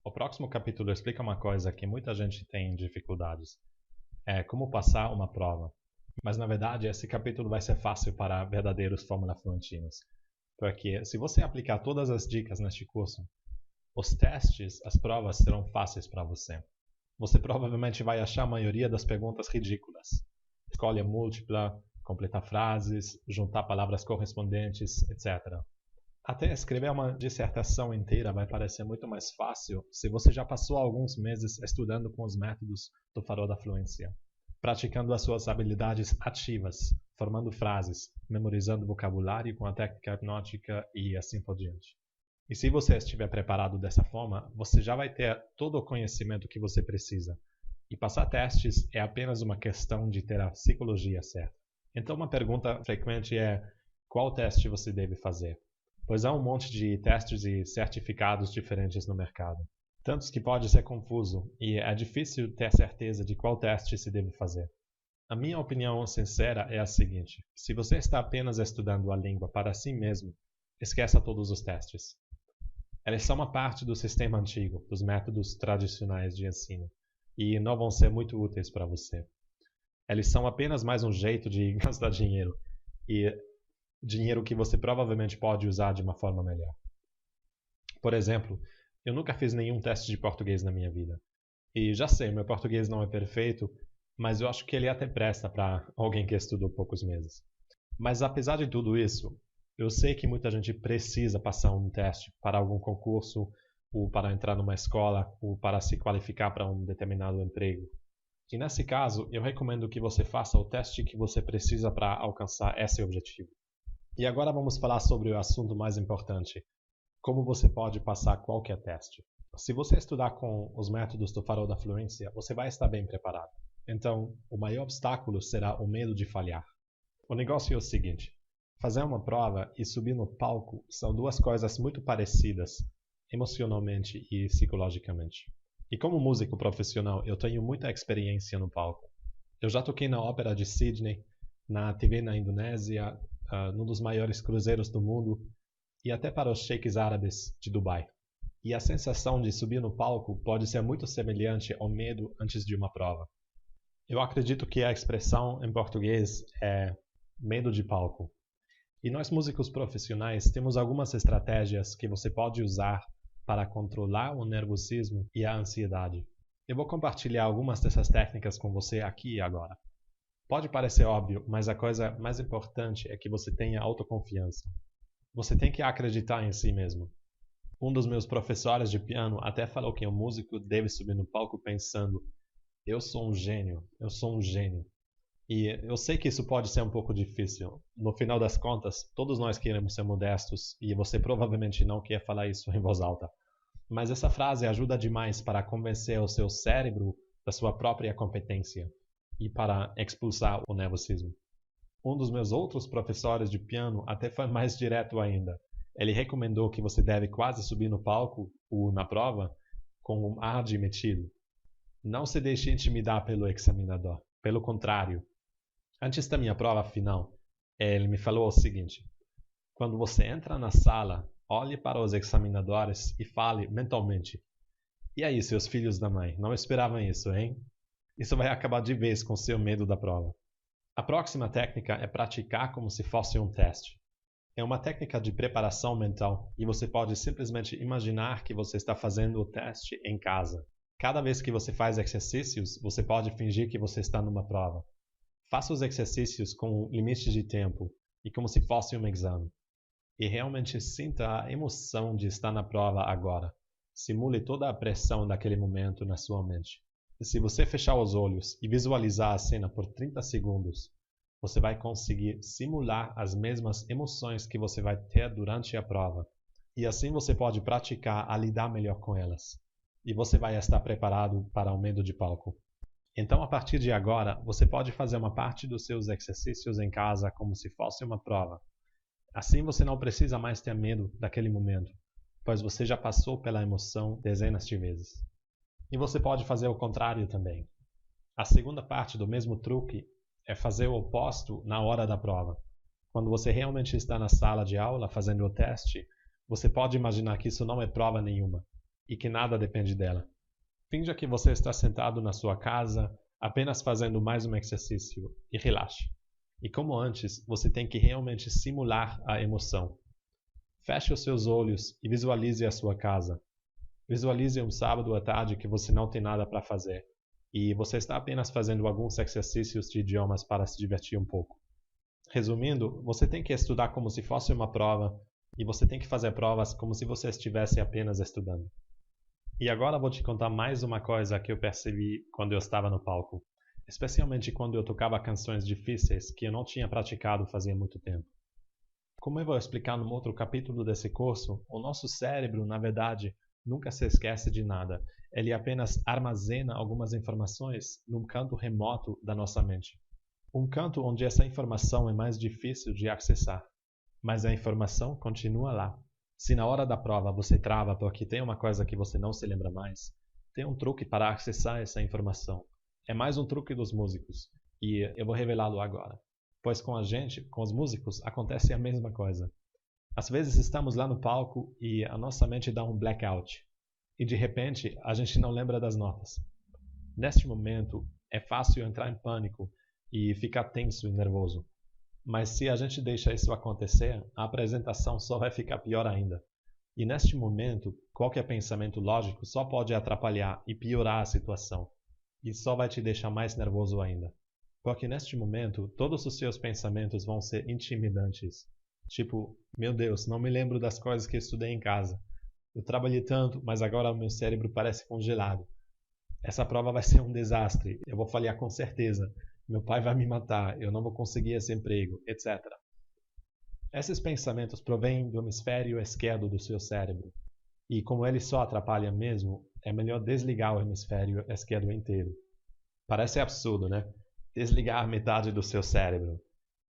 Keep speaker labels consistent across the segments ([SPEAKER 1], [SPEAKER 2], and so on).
[SPEAKER 1] O próximo capítulo explica uma coisa que muita gente tem dificuldades. É como passar uma prova. Mas na verdade esse capítulo vai ser fácil para verdadeiros Fórmula Fluentinos. Porque se você aplicar todas as dicas neste curso, os testes, as provas serão fáceis para você. Você provavelmente vai achar a maioria das perguntas ridículas. Escolha múltipla, completar frases, juntar palavras correspondentes, etc. Até escrever uma dissertação inteira vai parecer muito mais fácil se você já passou alguns meses estudando com os métodos do Farol da Fluência, praticando as suas habilidades ativas, formando frases, memorizando vocabulário com a técnica hipnótica e assim por diante. E se você estiver preparado dessa forma, você já vai ter todo o conhecimento que você precisa. E passar testes é apenas uma questão de ter a psicologia certa. Então uma pergunta frequente é: qual teste você deve fazer? Pois há um monte de testes e certificados diferentes no mercado. Tantos que pode ser confuso e é difícil ter certeza de qual teste se deve fazer. A minha opinião sincera é a seguinte: se você está apenas estudando a língua para si mesmo, esqueça todos os testes. Eles são uma parte do sistema antigo, dos métodos tradicionais de ensino, e não vão ser muito úteis para você. Eles são apenas mais um jeito de gastar dinheiro, e dinheiro que você provavelmente pode usar de uma forma melhor. Por exemplo, eu nunca fiz nenhum teste de português na minha vida. E já sei, meu português não é perfeito, mas eu acho que ele até presta para alguém que estudou poucos meses. Mas apesar de tudo isso, eu sei que muita gente precisa passar um teste para algum concurso, ou para entrar numa escola, ou para se qualificar para um determinado emprego. E nesse caso, eu recomendo que você faça o teste que você precisa para alcançar esse objetivo. E agora vamos falar sobre o assunto mais importante: como você pode passar qualquer teste. Se você estudar com os métodos do Farol da Fluência, você vai estar bem preparado. Então, o maior obstáculo será o medo de falhar. O negócio é o seguinte: fazer uma prova e subir no palco são duas coisas muito parecidas, emocionalmente e psicologicamente. E como músico profissional, eu tenho muita experiência no palco. Eu já toquei na Ópera de Sydney, na TV na Indonésia, num dos maiores cruzeiros do mundo e até para os sheiks árabes de Dubai. E a sensação de subir no palco pode ser muito semelhante ao medo antes de uma prova. Eu acredito que a expressão em português é medo de palco. E nós músicos profissionais temos algumas estratégias que você pode usar para controlar o nervosismo e a ansiedade. Eu vou compartilhar algumas dessas técnicas com você aqui e agora. Pode parecer óbvio, mas a coisa mais importante é que você tenha autoconfiança. Você tem que acreditar em si mesmo. Um dos meus professores de piano até falou que um músico deve subir no palco pensando: eu sou um gênio, eu sou um gênio. E eu sei que isso pode ser um pouco difícil. No final das contas, todos nós queremos ser modestos e você provavelmente não quer falar isso em voz alta. Mas essa frase ajuda demais para convencer o seu cérebro da sua própria competência e para expulsar o nervosismo. Um dos meus outros professores de piano até foi mais direto ainda. Ele recomendou que você deve quase subir no palco ou na prova com um ar de metido. Não se deixe intimidar pelo examinador. Pelo contrário. Antes da minha prova final, ele me falou o seguinte: quando você entra na sala, olhe para os examinadores e fale mentalmente: e aí, seus filhos da mãe, não esperavam isso, hein? Isso vai acabar de vez com seu medo da prova. A próxima técnica é praticar como se fosse um teste. É uma técnica de preparação mental e você pode simplesmente imaginar que você está fazendo o teste em casa. Cada vez que você faz exercícios, você pode fingir que você está numa prova. Faça os exercícios com limite de tempo e como se fosse um exame. E realmente sinta a emoção de estar na prova agora. Simule toda a pressão daquele momento na sua mente. E se você fechar os olhos e visualizar a cena por 30 segundos, você vai conseguir simular as mesmas emoções que você vai ter durante a prova. E assim você pode praticar a lidar melhor com elas. E você vai estar preparado para o medo de palco. Então, a partir de agora, você pode fazer uma parte dos seus exercícios em casa como se fosse uma prova. Assim você não precisa mais ter medo daquele momento, pois você já passou pela emoção dezenas de vezes. E você pode fazer o contrário também. A segunda parte do mesmo truque é fazer o oposto na hora da prova. Quando você realmente está na sala de aula fazendo o teste, você pode imaginar que isso não é prova nenhuma. e que nada depende dela. Finja que você está sentado na sua casa, apenas fazendo mais um exercício e relaxe. E como antes, você tem que realmente simular a emoção. Feche os seus olhos e visualize a sua casa. Visualize um sábado à tarde que você não tem nada para fazer e você está apenas fazendo alguns exercícios de idiomas para se divertir um pouco. Resumindo, você tem que estudar como se fosse uma prova e você tem que fazer provas como se você estivesse apenas estudando. E agora vou te contar mais uma coisa que eu percebi quando eu estava no palco, especialmente quando eu tocava canções difíceis que eu não tinha praticado fazia muito tempo. Como eu vou explicar num outro capítulo desse curso, o nosso cérebro, na verdade, nunca se esquece de nada. Ele apenas armazena algumas informações num canto remoto da nossa mente. Um canto onde essa informação é mais difícil de acessar. Mas a informação continua lá. Se na hora da prova você trava porque tem uma coisa que você não se lembra mais, tem um truque para acessar essa informação. É mais um truque dos músicos, e eu vou revelá-lo agora. Pois com a gente, com os músicos, acontece a mesma coisa. Às vezes estamos lá no palco e a nossa mente dá um blackout. E de repente, a gente não lembra das notas. Neste momento, é fácil entrar em pânico e ficar tenso e nervoso. Mas se a gente deixa isso acontecer, a apresentação só vai ficar pior ainda. E neste momento, qualquer pensamento lógico só pode atrapalhar e piorar a situação. E só vai te deixar mais nervoso ainda. Porque neste momento, todos os seus pensamentos vão ser intimidantes. Tipo, meu Deus, não me lembro das coisas que estudei em casa. Eu trabalhei tanto, mas agora o meu cérebro parece congelado. Essa prova vai ser um desastre. Eu vou falhar com certeza. Meu pai vai me matar. Eu não vou conseguir esse emprego, etc. Esses pensamentos provêm do hemisfério esquerdo do seu cérebro. E como ele só atrapalha mesmo, é melhor desligar o hemisfério esquerdo inteiro. Parece absurdo, né? Desligar metade do seu cérebro.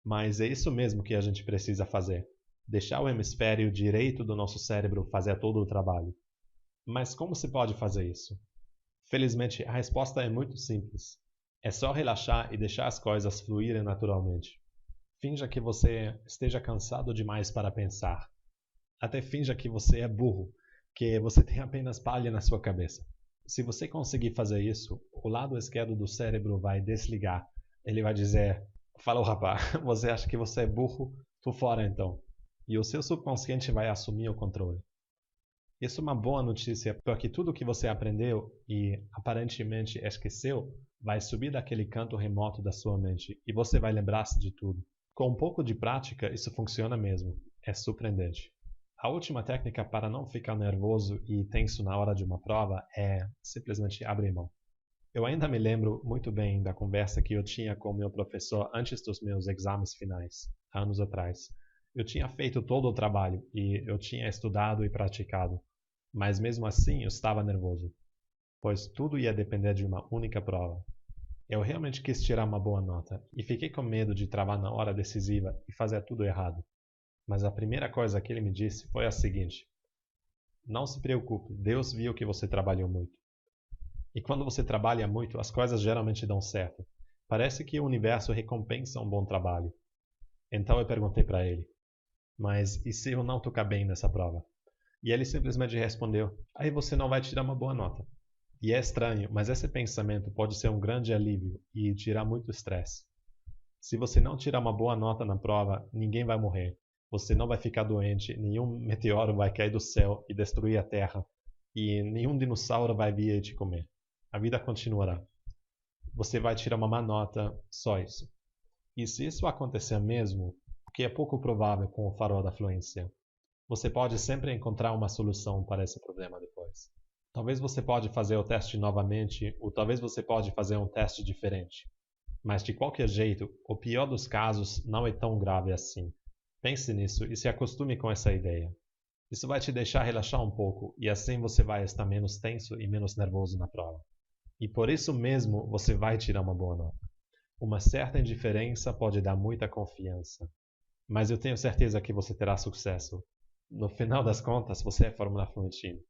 [SPEAKER 1] Mas é isso mesmo que a gente precisa fazer. Deixar o hemisfério direito do nosso cérebro fazer todo o trabalho. Mas como se pode fazer isso? Felizmente, a resposta é muito simples. É só relaxar e deixar as coisas fluírem naturalmente. Finja que você esteja cansado demais para pensar. Até finja que você é burro, que você tem apenas palha na sua cabeça. Se você conseguir fazer isso, o lado esquerdo do cérebro vai desligar. Ele vai dizer: "Falou, rapaz, você acha que você é burro? Tô fora então." E o seu subconsciente vai assumir o controle. Isso é uma boa notícia, porque tudo que você aprendeu e aparentemente esqueceu vai subir daquele canto remoto da sua mente e você vai lembrar-se de tudo. Com um pouco de prática, isso funciona mesmo. É surpreendente. A última técnica para não ficar nervoso e tenso na hora de uma prova é simplesmente abrir mão. Eu ainda me lembro muito bem da conversa que eu tinha com o meu professor antes dos meus exames finais, anos atrás. Eu tinha feito todo o trabalho e eu tinha estudado e praticado, mas mesmo assim eu estava nervoso, pois tudo ia depender de uma única prova. Eu realmente quis tirar uma boa nota e fiquei com medo de travar na hora decisiva e fazer tudo errado. Mas a primeira coisa que ele me disse foi a seguinte: não se preocupe, Deus viu que você trabalhou muito. E quando você trabalha muito, as coisas geralmente dão certo. Parece que o universo recompensa um bom trabalho. Então eu perguntei para ele: mas e se eu não tocar bem nessa prova? E ele simplesmente respondeu: aí você não vai tirar uma boa nota. E é estranho, mas esse pensamento pode ser um grande alívio e tirar muito estresse. Se você não tirar uma boa nota na prova, ninguém vai morrer. Você não vai ficar doente, nenhum meteoro vai cair do céu e destruir a Terra, e nenhum dinossauro vai vir te comer. A vida continuará. Você vai tirar uma má nota, só isso. E se isso acontecer mesmo, o que é pouco provável com o farol da fluência, você pode sempre encontrar uma solução para esse problema depois. Talvez você pode fazer o teste novamente, ou talvez você pode fazer um teste diferente. Mas de qualquer jeito, o pior dos casos não é tão grave assim. Pense nisso e se acostume com essa ideia. Isso vai te deixar relaxar um pouco e assim você vai estar menos tenso e menos nervoso na prova. E por isso mesmo você vai tirar uma boa nota. Uma certa indiferença pode dar muita confiança. Mas eu tenho certeza que você terá sucesso. No final das contas, você é Fórmula Fluentino.